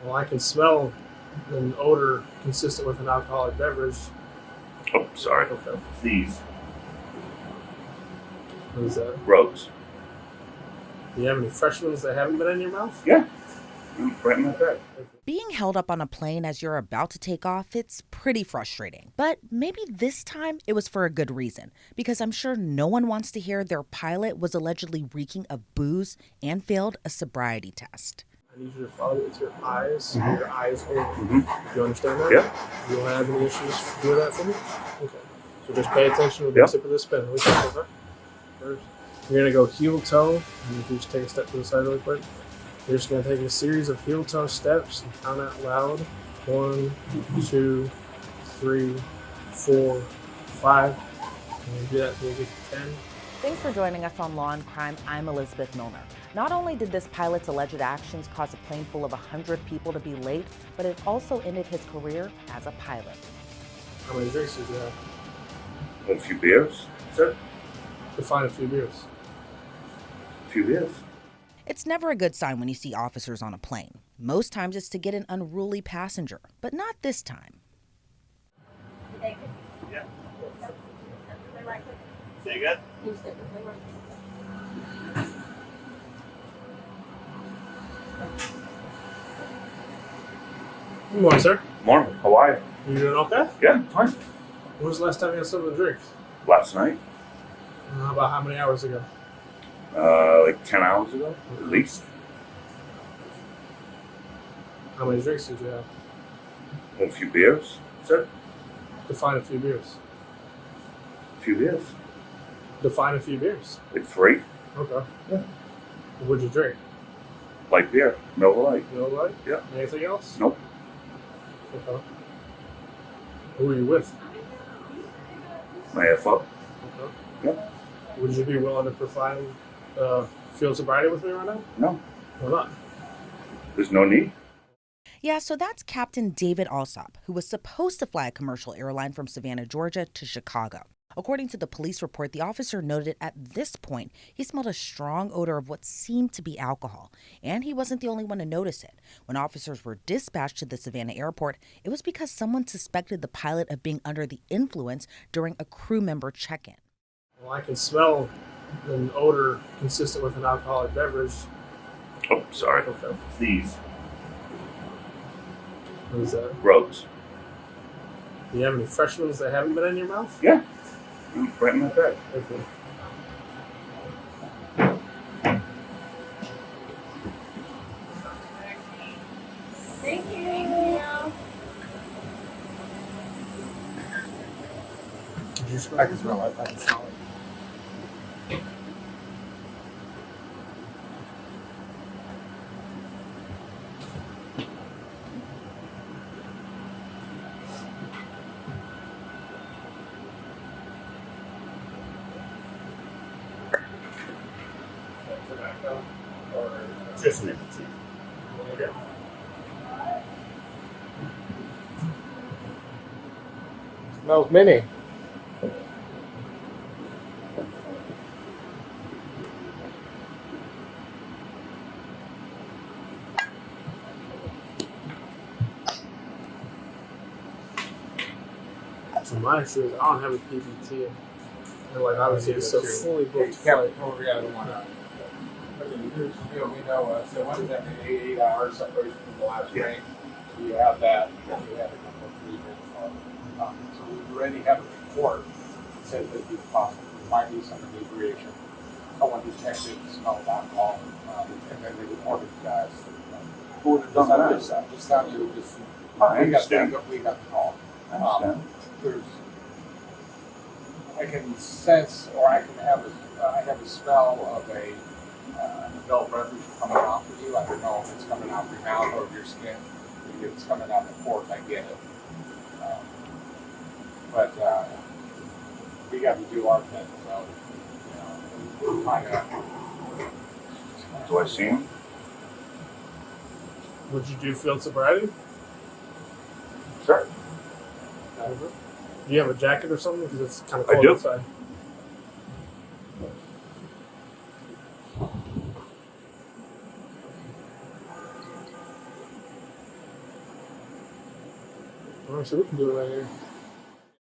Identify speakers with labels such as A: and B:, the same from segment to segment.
A: Well, I can smell an odor consistent with an alcoholic beverage.
B: Oh, sorry.
A: Okay.
B: These
A: What is that?
B: roads.
A: Do you have any fresh ones that haven't been in your mouth?
B: Yeah. Right in my bag.
C: Being held up on a plane as you're about to take off, it's pretty frustrating. But maybe this time it was for a good reason, because I'm sure no one wants to hear their pilot was allegedly reeking of booze and failed a sobriety test.
A: I need you to follow it with your eyes. Your eyes only.
B: Mm-hmm.
A: You understand that?
B: Yeah.
A: You don't have any issues doing that for me? Okay. So just pay attention with the tip of the spin. Okay? First, you're going to go heel toe. And if you just take a step to the side really quick. You're just going to take a series of heel toe steps and count out loud. 1, 2, 3, 4, 5. And you do that until you get to 10.
C: Thanks for joining us on Law and Crime. I'm Elizabeth Millner. Not only did this pilot's alleged actions cause a plane full of 100 people to be late, but it also ended his career as a pilot.
A: How many drinks did you have?
B: A few beers, sir.
A: Define a few beers.
B: A few beers.
C: It's never a good sign when you see officers on a plane. Most times it's to get an unruly passenger, but not this time.
B: Yeah. Say again?
A: Good morning, sir.
B: Morning. How are you?
A: You doing okay?
B: Yeah, fine.
A: When was the last time you had something to drink?
B: Last night,
A: About how many hours ago?
B: like 10 hours ago, at least.
A: How many drinks did you have?
B: A few beers, sir.
A: Define a few beers.
B: A few beers.
A: Define a few beers.
B: Like 3.
A: Okay.
B: Yeah.
A: What'd you drink?
B: Light beer. Miller Lite.
A: No light?
B: Yeah.
A: Anything else?
B: Nope.
A: Okay. Who are you with?
B: My FO.
A: Okay.
B: Yeah.
A: Would you be willing to provide field sobriety with me right now?
B: No.
A: Why not?
B: There's no need.
C: Yeah, so that's Captain David Alsop, who was supposed to fly a commercial airline from Savannah, Georgia to Chicago. According to the police report, the officer noted at this point he smelled a strong odor of what seemed to be alcohol, and he wasn't the only one to notice it. When officers were dispatched to the Savannah airport, it was because someone suspected the pilot of being under the influence during a crew member check-in.
A: Well, I can smell an odor consistent with an alcoholic beverage.
B: Oh, sorry.
A: Okay.
B: These
A: What is that?
B: roads.
A: Do you have any fresh ones that haven't been in your mouth?
B: Yeah. Right in my bag.
A: Okay.
D: Thank you.
A: Did you smell?
E: I can smell it. I can smell it.
A: Tobacco or
B: Just nicotine.
A: okay.
E: Smells mini.
A: So my issue is I don't have a PBT. And like obviously it's a fully booked
E: Yeah,
A: flight.
E: over the other one. Here's, we know, so what is that, 8 hours separation from the last
B: Yeah.
E: train? So you have that, and you have a couple of 3 minutes on. So we already have a report that says that you possibly might be some inebriation. Someone detected the smell of alcohol, and then they reported the guys.
B: Who would have done that?
E: Just not you, just.
B: I understand.
E: We got the call.
B: I understand.
E: I can sense, or I have a smell of a adult beverage coming off of you. I don't know if it's coming out of your mouth or your skin. If it's coming out of the port, I get it. But we got to do our thing, so we'll find out.
B: Do I see him?
A: Would you do field sobriety?
B: Sure.
A: Do you have a jacket or something? Because it's kind of
B: I
A: cold
B: do.
A: outside. All right, so we can do it right here.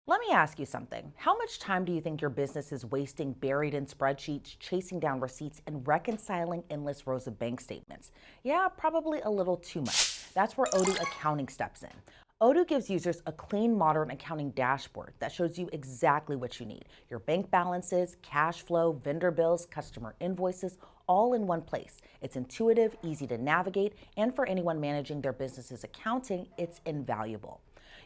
C: Let me ask you something. How much time do you think your business is wasting buried in spreadsheets, chasing down receipts, and reconciling endless rows of bank statements? Yeah, probably a little too much. That's where Odoo Accounting steps in. Odoo gives users a clean, modern accounting dashboard that shows you exactly what you need. Your bank balances, cash flow, vendor bills, customer invoices, all in one place. It's intuitive, easy to navigate, and for anyone managing their business's accounting, it's invaluable.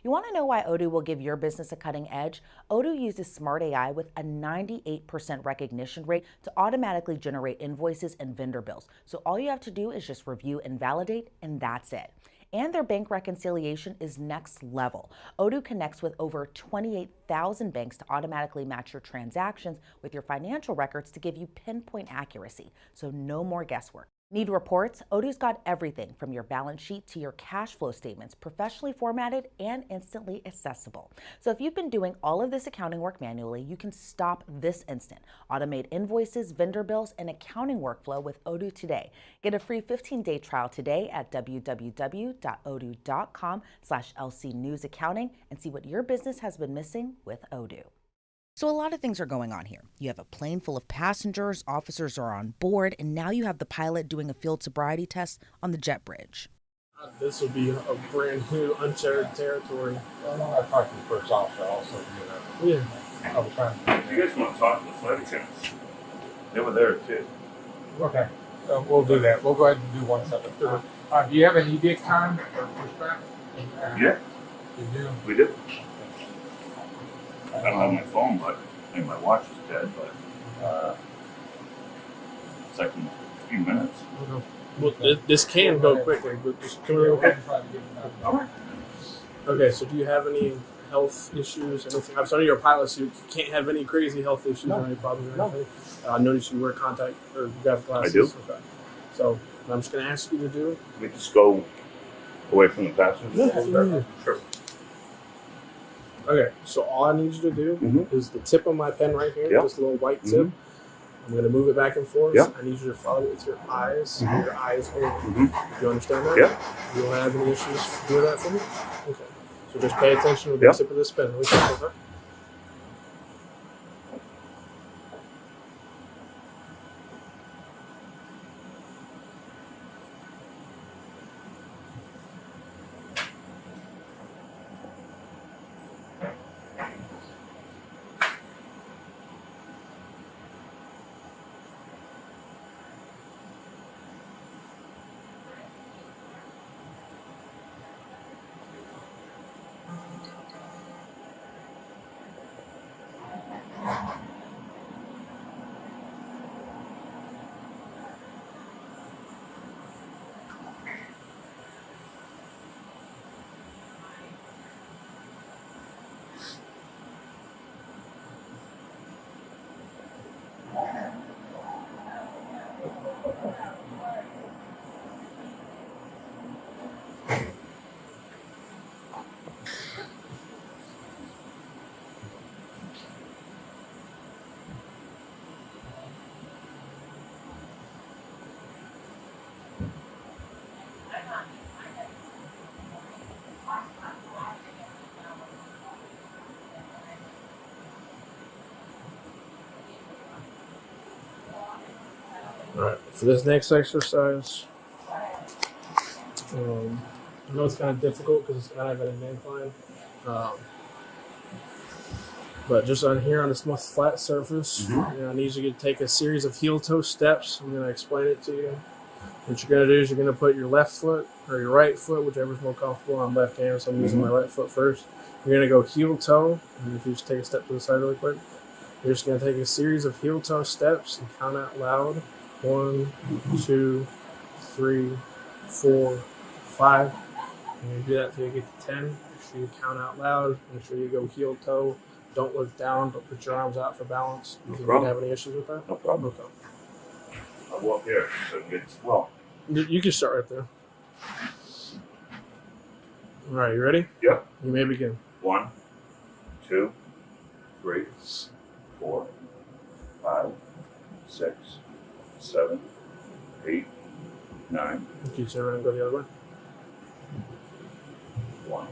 C: You want to know why Odoo will give your business a cutting edge? Odoo uses smart AI with a 98% recognition rate to automatically generate invoices and vendor bills. So all you have to do is just review and validate, and that's it. And their bank reconciliation is next level. Odoo connects with over 28,000 banks to automatically match your transactions with your financial records to give you pinpoint accuracy. So no more guesswork. Need reports? Odoo's got everything from your balance sheet to your cash flow statements, professionally formatted and instantly accessible. So if you've been doing all of this accounting work manually, you can stop this instant. Automate invoices, vendor bills, and accounting workflow with Odoo today. Get a free 15-day trial today at www.odoo.com/LCNewsAccounting and see what your business has been missing with Odoo. So a lot of things are going on here. You have a plane full of passengers, officers are on board, and now you have the pilot doing a field sobriety test on the jet bridge.
A: This will be a brand new uncharted territory.
E: Well, I know I talked to the first officer also.
A: Yeah.
E: I was trying to.
B: If you guys want to talk to the flight attendants, they were there too.
E: Okay, we'll do that. We'll go ahead and do one separate. Do you have an edict time or pushback?
B: Yeah,
E: You do?
B: we did. I don't have my phone, but I think my watch is dead, but it's like in a few minutes.
A: Okay. Well, this can go quickly, but just come real quick. Okay, so do you have any health issues? Anything? I'm sorry, you're a pilot, so you can't have any crazy health issues or any problems or anything. I noticed you wear contact or you have glasses.
B: I do.
A: Okay. So what I'm just going to ask you to do.
B: We just go away from the passengers.
A: Yeah.
B: Sure.
A: Okay, so all I need you to do is the tip of my pen right here, this little white tip. I'm going to move it back and forth.
B: Yeah.
A: I need you to follow it with your eyes. Your eyes only. You understand that?
B: Yeah.
A: You don't have any issues doing that for me? Okay. So just pay attention to the tip of this pen. Okay? Alright, for this next exercise, I know it's kind of difficult because it's kind of at an incline, but just on here on this more flat surface, I need you to take a series of heel-toe steps. I'm going to explain it to you. What you're going to do is you're going to put your left foot or your right foot, whichever's more comfortable. I'm left-handed, so I'm using my right foot first. You're going to go heel-toe, and if you just take a step to the side really quick, you're just going to take a series of heel-toe steps and count out loud. 1, 2, 3, 4, 5. And you do that until you get to 10. Make sure you count out loud. Make sure you go heel toe. Don't look down. Don't put your arms out for balance.
B: No
A: Do you
B: problem.
A: have any issues with that?
B: No problem.
A: Okay.
B: I'll walk here. So it's well.
A: You can start right there. All right, you ready?
B: Yeah.
A: You may begin.
B: 1, 2, 3, 4, 5, 6, 7, 8, 9.
A: You can turn around and go the other way.
B: 1,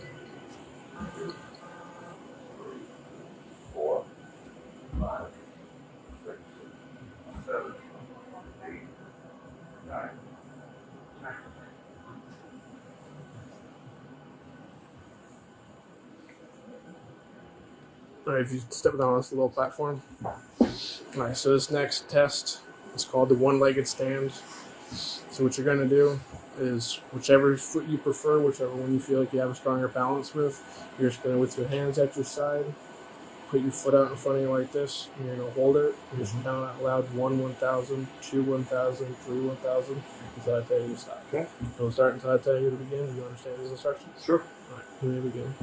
A: All right, if you step down on this little platform. All right, so this next test is called the one-legged stand. So what you're going to do is whichever foot you prefer, whichever one you feel like you have a stronger balance with, you're just going to, with your hands at your side, put your foot out in front of you like this, and you're going to hold it. You're just count out loud 1, 1,000, 2, 1,000, 3, 1,000, until I tell you to stop.
B: Okay.
A: Don't start until I tell you to begin. Do you understand these instructions?
B: Sure.
A: All right, here we begin.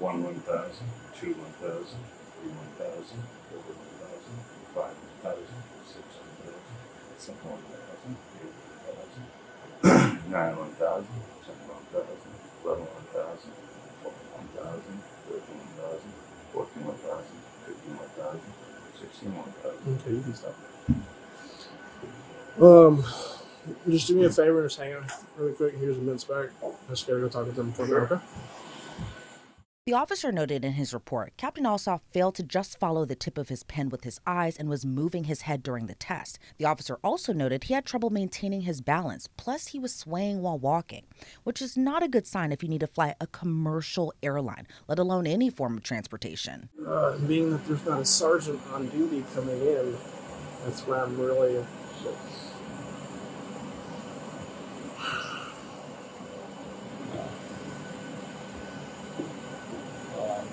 B: 1, 1,000, 2, 1,000, 3, 1,000, 4, 1,000, 5, 1,000, 6, 1,000, 7, 1,000, 8, 1,000, 9, 1,000, 10, 1,000, 11, 1,000, 12, 1,000, 13, 1,000, 14, 1,000, 15, 1,000, 16, 1,000.
A: Okay, you can stop. Just do me a favor and just hang on really quick. Here's a minutes back. I just gotta go talk to them for a minute, okay?
C: The officer noted in his report, Captain Alsop failed to just follow the tip of his pen with his eyes and was moving his head during the test. The officer also noted he had trouble maintaining his balance, plus he was swaying while walking, which is not a good sign if you need to fly a commercial airline, let alone any form of transportation.
A: Being that there's not a sergeant on duty coming in, that's where I'm really...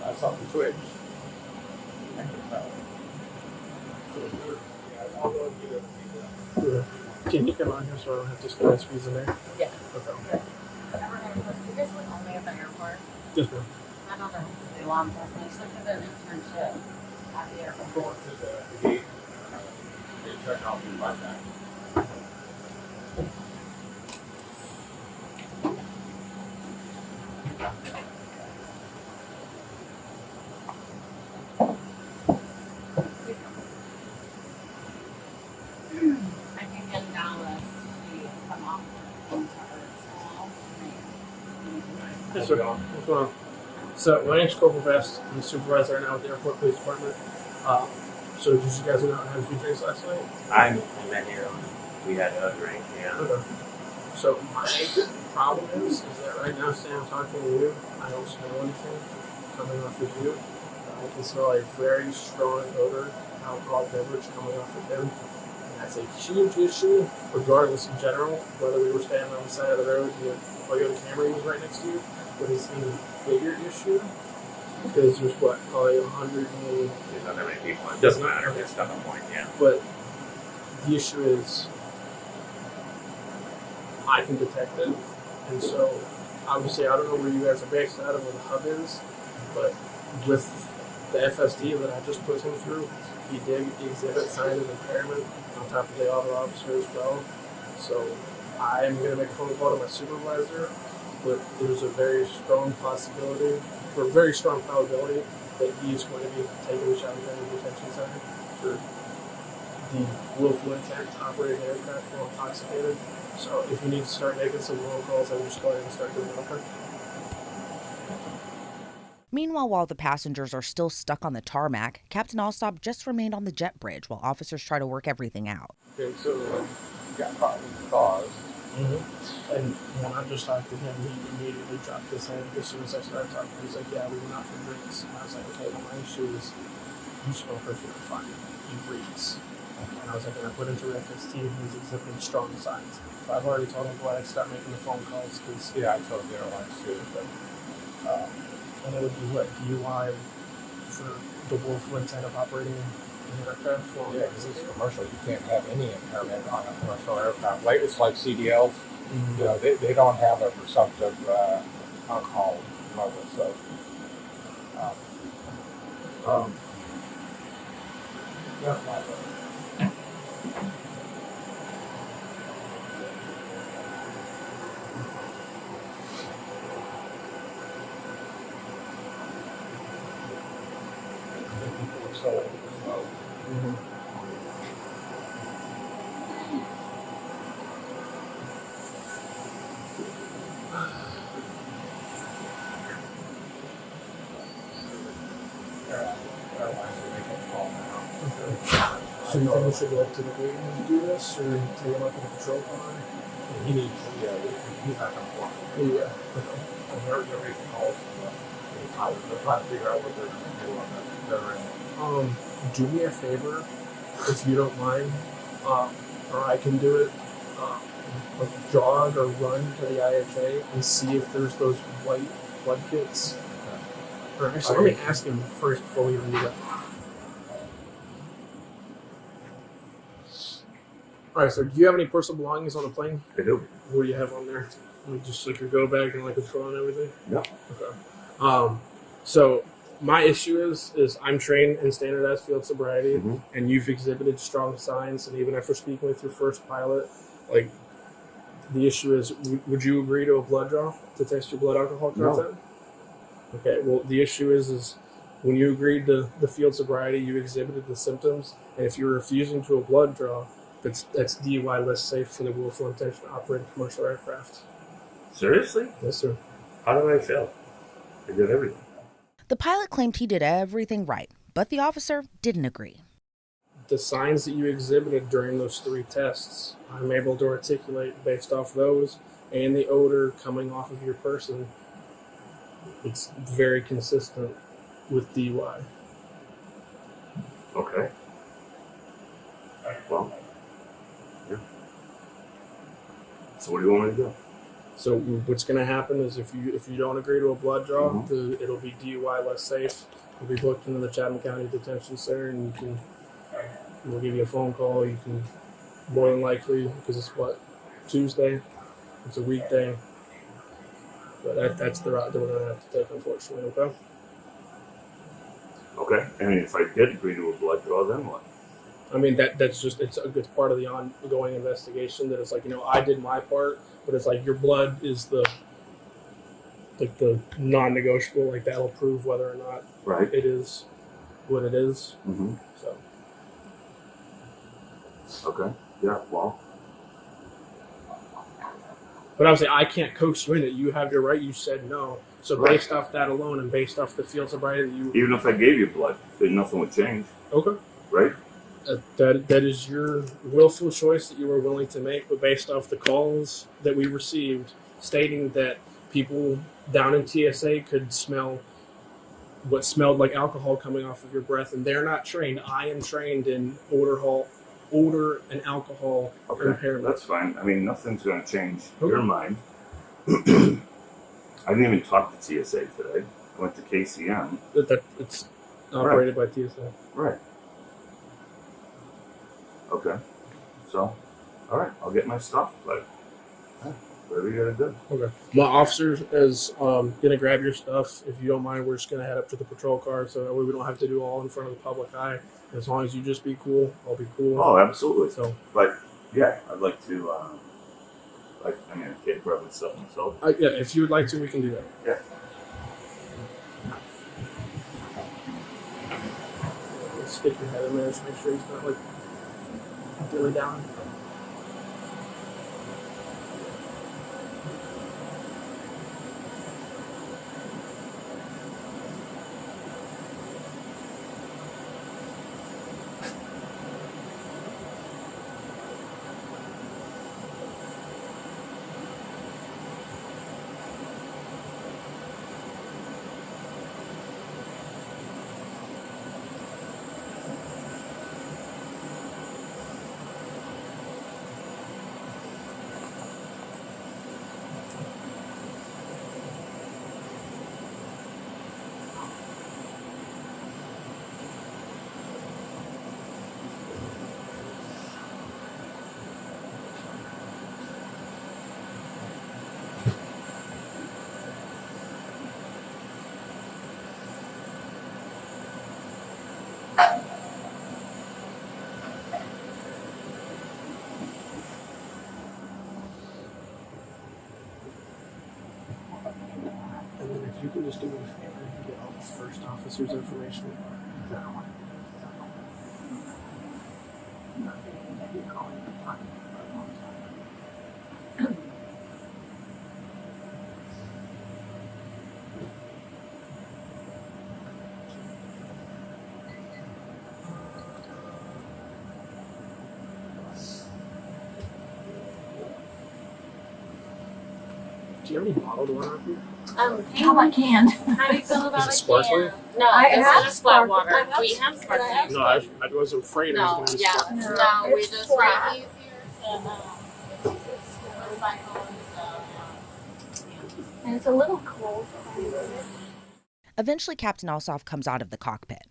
E: I saw the twitch. I can tell.
A: Can you come on here so I don't have to squeeze in there?
D: Yeah.
A: Okay.
D: You guys look only at the airport.
A: Yes, ma'am.
D: I don't know if it's law enforcement. I took an internship at the
E: I'm
D: airport.
E: going to the gate. They check out me by that.
D: I can get Dallas to come off from
A: Yes, sir. What's going on? So, my name's Corporal Vest. I'm the supervisor right now with the Airport Police Department. So, did you guys go out and have a few drinks last night?
F: I met here. We had a drink, yeah.
A: Okay. So, my problem is that right now, Sam, I'm talking to you, I don't smell anything coming off of you. I can smell a very strong odor, alcohol beverage coming off of him. And that's a huge issue, regardless in general, whether we were standing on the side of the road, or the camera was right next to you. But it's an even bigger issue because there's probably 100 million.
F: There's not that many people. It doesn't matter. It's not the point, yeah.
A: But the issue is, I can detect it, and so obviously I don't know where you guys are based out of, where the hub is, but with the FSD that I just put him through, he did exhibit signs of impairment on top of the other officer as well. So I'm going to make a phone call to my supervisor, but there's a very strong possibility, or a very strong probability, that he's going to be taken to Shadow County Detention Center for the willful intent to operate an aircraft while intoxicated. So if we need to start making some phone calls, I'm just going to start doing it. Okay.
C: Meanwhile, while the passengers are still stuck on the tarmac, Captain Alsop just remained on the jet bridge while officers try to work everything out.
A: Okay, so
E: You got caught with the cause.
A: and when I just talked to him, he immediately dropped his hand as soon as I started talking. He's like, "Yeah, we went out for drinks." And I was like, "Okay, well, my issue is you smoke or feel fine. He breathes." And I was like, "And I put him through FST, and he's exhibiting strong signs." So I've already told him, "Go ahead, start making the phone calls," because
E: Yeah, I told the airlines too. But,
A: and it would be what DUI for the willful intent of operating an aircraft. Well,
E: yeah, because it's commercial. You can't have any impairment on a commercial aircraft. Like it's like CDLs. You know, they don't have a presumptive alcohol level. So,
A: So you think we should go up to the gate and do this, or take him up to the patrol car?
E: he needs, he's not going to fly.
A: Yeah.
E: They're making calls. I'm trying to figure out what they're going to do on that.
A: Do me a favor, if you don't mind, or I can do it. Like jog or run to the IHA and see if there's those white blood kits. Or actually, let me ask him first before we even do that. All right, so do you have any personal belongings on the plane?
B: I do.
A: What do you have on there? Like just like your go bag and like a phone and everything.
B: Yeah.
A: Okay. So my issue is I'm trained in standardized field sobriety, and you've exhibited strong signs. And even after speaking with your first pilot, like the issue is, would you agree to a blood draw to test your blood alcohol content? No. Okay. Well, the issue is when you agreed to the field sobriety, you exhibited the symptoms, and if you're refusing to a blood draw, that's DUI less safe for the willful intention to operate a commercial aircraft.
B: Seriously?
A: Yes, sir.
B: How did I fail? I did everything.
C: The pilot claimed he did everything right, but the officer didn't agree.
A: The signs that you exhibited during those 3 tests, I'm able to articulate based off those and the odor coming off of your person. It's very consistent with DUI.
B: Okay. Well, yeah. So what do you want me to do?
A: So what's going to happen is if you don't agree to a blood draw, it'll be DUI less safe. You'll be booked into the Chatham County Detention Center, and we'll give you a phone call. You can more than likely, because it's Tuesday, it's a weekday. But that's the route that we're going to have to take, unfortunately. Okay.
B: Okay. I mean, if I did agree to a blood draw, then what?
A: I mean, that's just it's part of the ongoing investigation. That it's like, I did my part, but it's like your blood is the non-negotiable. Like that'll prove whether or not it is what it is.
B: Mm-hmm.
A: So.
B: Okay. Yeah. Well.
A: But obviously, I can't coax you in it. You have your right. You said no. So based off that alone, and based off the field sobriety that you,
B: even if I gave you blood, then nothing would change.
A: Okay.
B: Right.
A: That is your willful choice that you were willing to make, but based off the calls that we received stating that people down in TSA could smell what smelled like alcohol coming off of your breath, and they're not trained. I am trained in odor and alcohol impairment.
B: That's fine. I mean, nothing's going to change your mind. I didn't even talk to TSA today. I went to KCM.
A: It's operated by TSA.
B: Right. Okay. So, all right, I'll get my stuff, but whatever you gotta do.
A: Okay. My officer is gonna grab your stuff. If you don't mind, we're just gonna head up to the patrol car, so that way we don't have to do all in front of the public eye. As long as you just be cool, I'll be cool.
B: Oh, absolutely.
A: So,
B: but yeah, I'd like to. I can't grab my stuff myself.
A: yeah, if you would like to, we can do that.
B: Yeah.
A: Stick your head in there, just make sure he's not like dilly down. And then if you can just do me a favor and get all the first officer's information. Do you have any bottled water up here?
D: How I can. How do you feel about
A: Is it sparkling?
D: No,
G: I
D: this
G: have
D: is just flat
G: sparkling.
D: water. We have sparkling.
A: No, I was afraid it was
D: No,
A: going to be
D: yeah,
A: sparkling.
D: no, we
G: It's
D: just
G: flat.
D: make easier to recycle and stuff.
G: And it's a little cold.
C: Eventually, Captain Alsop comes out of the cockpit.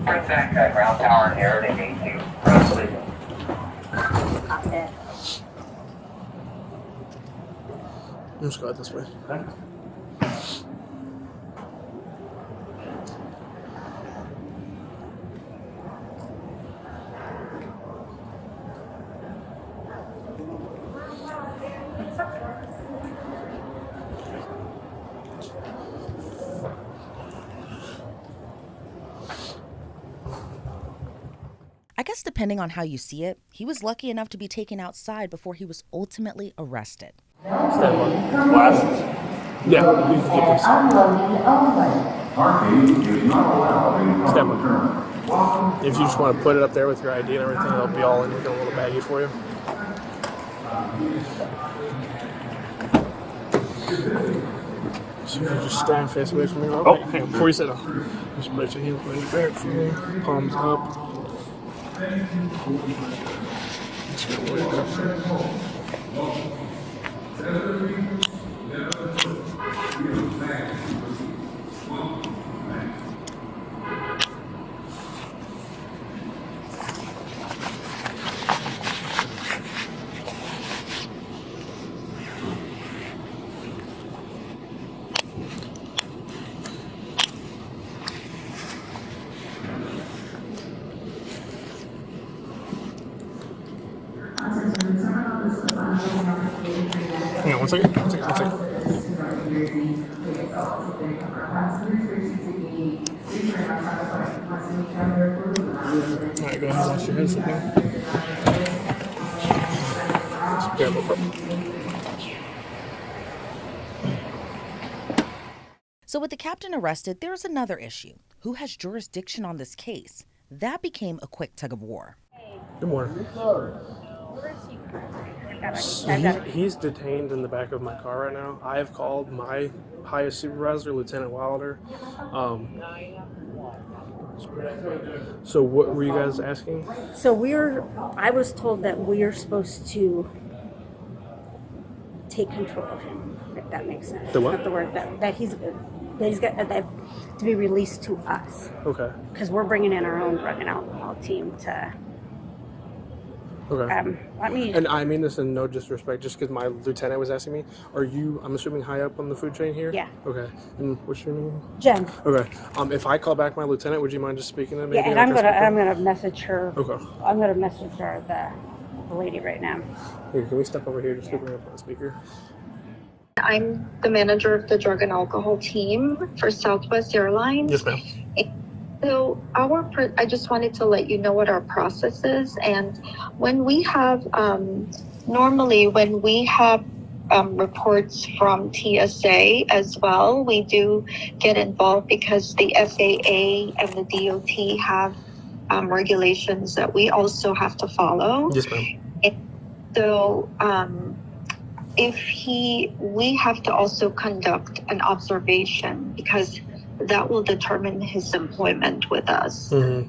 H: Bring back ground tower and air, they need to.
G: Cockpit.
A: Let's go out this way.
C: I guess depending on how you see it, he was lucky enough to be taken outside before he was ultimately arrested.
A: Stand by. Glasses? Yeah, you can keep this. Stand by. If you just want to put it up there with your ID and everything, it'll be all in like a little baggie for you. So if you just stand face away from me. Oh, hang on, before you sit down. Just place your hands behind your back for me. Palms up. Just go way back. Hang on, one second. Alright, go ahead and wash your hands again. Yeah, no problem.
C: So with the captain arrested, there's another issue. Who has jurisdiction on this case? That became a quick tug of war.
A: Good morning. He's detained in the back of my car right now. I have called my highest supervisor, Lieutenant Wilder. So what were you guys asking?
G: So I was told that we're supposed to take control of him, if that makes sense.
A: The what?
G: Not the word that he's got that to be released to us.
A: Okay.
G: Because we're bringing in our own drug and alcohol team to.
A: Okay.
G: Let me.
A: And I mean this in no disrespect, just because my lieutenant was asking me. Are you, I'm assuming, high up on the food chain here?
G: Yeah.
A: Okay. And what's your name?
G: Jen.
A: Okay. If I call back my lieutenant, would you mind just speaking to me?
G: Yeah, and I'm gonna message her.
A: Okay.
G: I'm gonna message her the lady right now.
A: Here, can we step over here? Just speak right up on the speaker.
I: I'm the manager of the drug and alcohol team for Southwest Airlines.
A: Yes, ma'am.
I: So I just wanted to let you know what our process is. And when we have, normally when we have reports from TSA as well, we do get involved because the FAA and the DOT have regulations that we also have to follow.
A: Yes, ma'am.
I: And so we have to also conduct an observation because that will determine his employment with us.
A: Mm-hmm.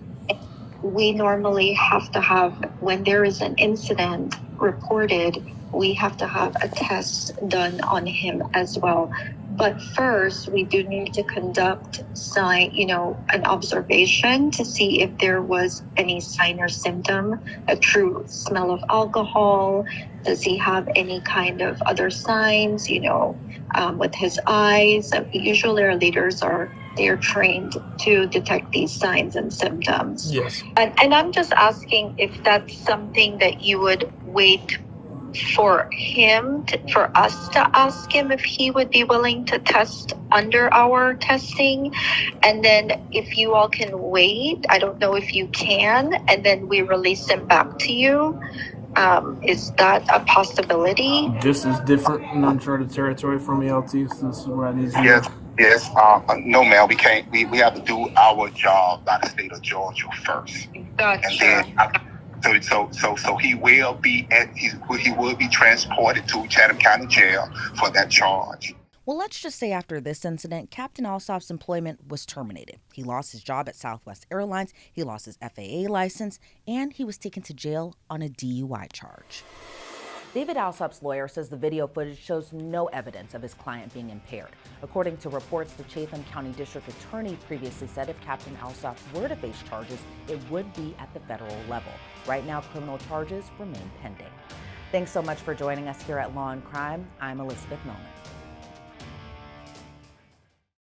I: We normally have to have, when there is an incident reported, we have to have a test done on him as well. But first, we do need to conduct an observation to see if there was any sign or symptom, a true smell of alcohol. Does he have any kind of other signs, with his eyes? Usually our leaders they're trained to detect these signs and symptoms.
A: Yes.
I: And I'm just asking if that's something that you would wait for us to ask him if he would be willing to test under our testing. And then if you all can wait, I don't know if you can, and then we release him back to you. Is that a possibility?
A: This is different and uncharted territory for me, LT. So this is where I need you.
H: Yes.
J: Yes, no, ma'am. We can't. We have to do our job by the state of Georgia first,
I: Gotcha.
J: and then so he will be he will be transported to Chatham County Jail for that charge.
C: Well, let's just say after this incident, Captain Alsop's employment was terminated. He lost his job at Southwest Airlines, he lost his FAA license, and he was taken to jail on a DUI charge. David Alsop's lawyer says the video footage shows no evidence of his client being impaired. According to reports, the Chatham County District Attorney previously said if Captain Alsop were to face charges, it would be at the federal level. Right now, criminal charges remain pending. Thanks so much for joining us here at Law and Crime. I'm Elizabeth Millner.